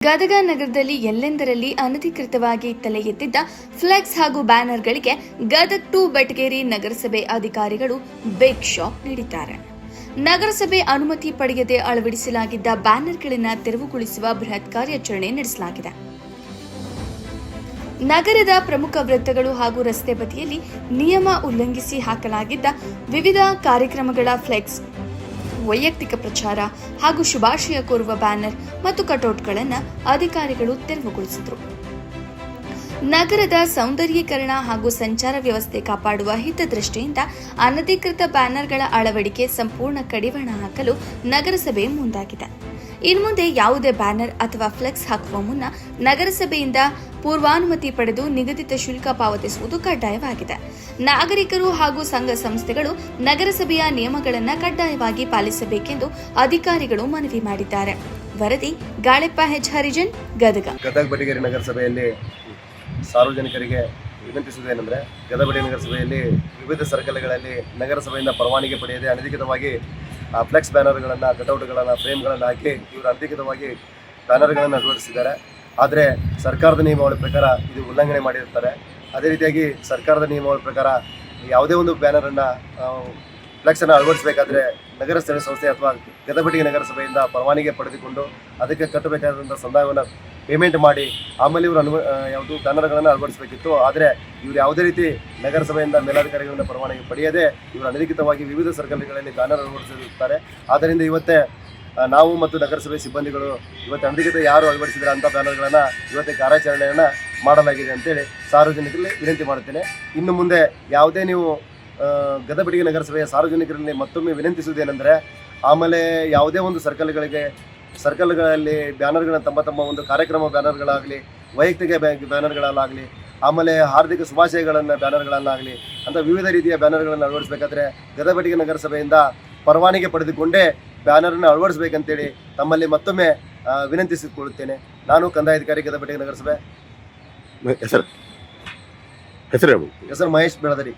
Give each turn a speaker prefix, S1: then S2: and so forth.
S1: ಗದಗ ನಗರದಲ್ಲಿ ಎಲ್ಲೆಂದರಲ್ಲಿ ಅನಧಿಕೃತವಾಗಿ ತಲೆ ಎತ್ತಿದ್ದ ಫ್ಲೆಕ್ಸ್ ಹಾಗೂ ಬ್ಯಾನರ್ಗಳಿಗೆ ಗದಗ ಟು ಬೆಟಗೇರಿ ನಗರಸಭೆ ಅಧಿಕಾರಿಗಳು ಬಿಗ್ ಶಾಕ್ ನೀಡಿದ್ದಾರೆ. ನಗರಸಭೆ ಅನುಮತಿ ಪಡೆಯದೆ ಅಳವಡಿಸಲಾಗಿದ್ದ ಬ್ಯಾನರ್ಗಳನ್ನು ತೆರವುಗೊಳಿಸುವ ಬೃಹತ್ ಕಾರ್ಯಾಚರಣೆ ನಡೆಸಲಾಗಿದೆ. ನಗರದ ಪ್ರಮುಖ ವೃತ್ತಗಳು ಹಾಗೂ ರಸ್ತೆ ಬದಿಯಲ್ಲಿ ನಿಯಮ ಉಲ್ಲಂಘಿಸಿ ಹಾಕಲಾಗಿದ್ದ ವಿವಿಧ ಕಾರ್ಯಕ್ರಮಗಳ ಫ್ಲೆಕ್ಸ್, ವೈಯಕ್ತಿಕ ಪ್ರಚಾರ ಹಾಗೂ ಶುಭಾಶಯ ಕೋರುವ ಬ್ಯಾನರ್ ಮತ್ತು ಕಟೌಟ್ಗಳನ್ನು ಅಧಿಕಾರಿಗಳು ತೆರವುಗೊಳಿಸಿದರು. ನಗರದ ಸೌಂದರ್ಯೀಕರಣ ಹಾಗೂ ಸಂಚಾರ ವ್ಯವಸ್ಥೆ ಕಾಪಾಡುವ ಹಿತದೃಷ್ಟಿಯಿಂದ ಅನಧಿಕೃತ ಬ್ಯಾನರ್ಗಳ ಅಳವಡಿಕೆ ಸಂಪೂರ್ಣ ಕಡಿವಾಣ ಹಾಕಲು ನಗರಸಭೆ ಮುಂದಾಗಿದೆ. ಇನ್ನು ಮುಂದೆ ಯಾವುದೇ ಬ್ಯಾನರ್ ಅಥವಾ ಫ್ಲೆಕ್ಸ್ ಹಾಕುವ ಮುನ್ನ ನಗರಸಭೆಯಿಂದ ಪೂರ್ವಾನುಮತಿ ಪಡೆದು ನಿಗದಿತ ಶುಲ್ಕ ಪಾವತಿಸುವುದು ಕಡ್ಡಾಯವಾಗಿದೆ. ನಾಗರಿಕರು ಹಾಗೂ ಸಂಘ ಸಂಸ್ಥೆಗಳು ನಗರಸಭೆಯ ನಿಯಮಗಳನ್ನು ಕಡ್ಡಾಯವಾಗಿ ಪಾಲಿಸಬೇಕೆಂದು ಅಧಿಕಾರಿಗಳು ಮನವಿ ಮಾಡಿದ್ದಾರೆ. ವರದಿ ಗಾಳೆಪ್ಪ ಹೆಚ್ ಹರಿಜನ್, ಗದಗ.
S2: ಗದಗ ಬೆಟಗೇರಿ ನಗರಸಭೆಯಲ್ಲಿ ಸಾರ್ವಜನಿಕರಿಗೆ ವಿನಂತಿಸುವುದೇನೆಂದರೆ, ಗದಗ ಬೆಟಗೇರಿ ನಗರಸಭೆಯಲ್ಲಿ ವಿವಿಧ ಸರ್ಕಲ್ಗಳಲ್ಲಿ ನಗರಸಭೆಯಿಂದ ಪರವಾನಗಿ ಪಡೆಯದೆ ಅನಧಿಕೃತವಾಗಿ ಫ್ಲೆಕ್ಸ್ ಬ್ಯಾನರ್ಗಳನ್ನು, ಕಟೌಟ್ಗಳನ್ನು, ಫ್ರೇಮ್ಗಳನ್ನು ಹಾಕಿ ಇವರು ಅನಧಿಕೃತವಾಗಿ ಬ್ಯಾನರ್ಗಳನ್ನು ಅಳವಡಿಸಿದ್ದಾರೆ. ಆದರೆ ಸರ್ಕಾರದ ನಿಯಮಾವಳಿ ಪ್ರಕಾರ ಇದು ಉಲ್ಲಂಘನೆ ಮಾಡಿರ್ತಾರೆ. ಅದೇ ರೀತಿಯಾಗಿ ಸರ್ಕಾರದ ನಿಯಮಾವಳಿ ಪ್ರಕಾರ ಯಾವುದೇ ಒಂದು ಬ್ಯಾನರನ್ನು, ಫ್ಲೆಕ್ಸನ್ನು ಅಳವಡಿಸಬೇಕಾದ್ರೆ ನಗರ ಸ್ಥಳೀಯ ಸಂಸ್ಥೆ ಅಥವಾ ಗದಗ ಬೆಟಗೇರಿ ನಗರಸಭೆಯಿಂದ ಪರವಾನಗಿ ಪಡೆದುಕೊಂಡು ಅದಕ್ಕೆ ಕಟ್ಟಬೇಕಾದಂಥ ಸಂದಾಯವನ್ನು ಪೇಮೆಂಟ್ ಮಾಡಿ ಆಮೇಲೆ ಇವರು ಯಾವುದು ಬ್ಯಾನರ್ಗಳನ್ನು ಅಳವಡಿಸಬೇಕಿತ್ತು. ಆದರೆ ಇವರು ಯಾವುದೇ ರೀತಿ ನಗರಸಭೆಯಿಂದ ಮೇಲಾಧಿಕಾರಿಗಳಿಂದ ಪರವಾನಗಿ ಪಡೆಯದೆ ಇವರು ಅನಧಿಕೃತವಾಗಿ ವಿವಿಧ ಸರ್ಕಲ್ಗಳಲ್ಲಿ ಬ್ಯಾನರ್ ಅಳವಡಿಸಿರುತ್ತಾರೆ. ಆದ್ದರಿಂದ ಇವತ್ತೇ ನಾವು ಮತ್ತು ನಗರಸಭೆ ಸಿಬ್ಬಂದಿಗಳು ಇವತ್ತು ಅನಧಿಕೃತ ಯಾರು ಅಳವಡಿಸಿದರೆ ಅಂಥ ಬ್ಯಾನರ್ಗಳನ್ನು ಇವತ್ತೇ ಕಾರ್ಯಾಚರಣೆಯನ್ನು ಮಾಡಲಾಗಿದೆ ಅಂತೇಳಿ ಸಾರ್ವಜನಿಕರಲ್ಲಿ ವಿನಂತಿ ಮಾಡುತ್ತೇನೆ. ಇನ್ನು ಮುಂದೆ ಯಾವುದೇ ನೀವು ಗದಗ ಬೆಟಗೇರಿ ನಗರಸಭೆಯ ಸಾರ್ವಜನಿಕರಲ್ಲಿ ಮತ್ತೊಮ್ಮೆ ವಿನಂತಿಸುವುದೇನೆಂದರೆ, ಆಮೇಲೆ ಯಾವುದೇ ಒಂದು ಸರ್ಕಲ್ಗಳಲ್ಲಿ ಬ್ಯಾನರ್ಗಳನ್ನು ತಮ್ಮ ಒಂದು ಕಾರ್ಯಕ್ರಮ ಬ್ಯಾನರ್ಗಳಾಗಲಿ, ವೈಯಕ್ತಿಕ ಬ್ಯಾನರ್ಗಳಲ್ಲಾಗಲಿ, ಆಮೇಲೆ ಹಾರ್ದಿಕ ಶುಭಾಶಯಗಳನ್ನು ಬ್ಯಾನರ್ಗಳನ್ನಾಗಲಿ ಅಂತ ವಿವಿಧ ರೀತಿಯ ಬ್ಯಾನರ್ಗಳನ್ನು ಅಳವಡಿಸಬೇಕಾದ್ರೆ ಗದಗ ಬೆಟಗೇರಿ ನಗರಸಭೆಯಿಂದ ಪರವಾನಗಿ ಪಡೆದುಕೊಂಡೇ ಬ್ಯಾನರನ್ನು ಅಳವಡಿಸಬೇಕಂತೇಳಿ ತಮ್ಮಲ್ಲಿ ಮತ್ತೊಮ್ಮೆ ವಿನಂತಿಸಿಕೊಳ್ಳುತ್ತೇನೆ. ನಾನು ಕಂದಾಯಾಧಿಕಾರಿ, ಗದಗ ಬೆಟಗೇರಿ ನಗರಸಭೆ.
S3: ಹೆಸರು
S2: ಮಹೇಶ್ ಬೆಳದರಿ.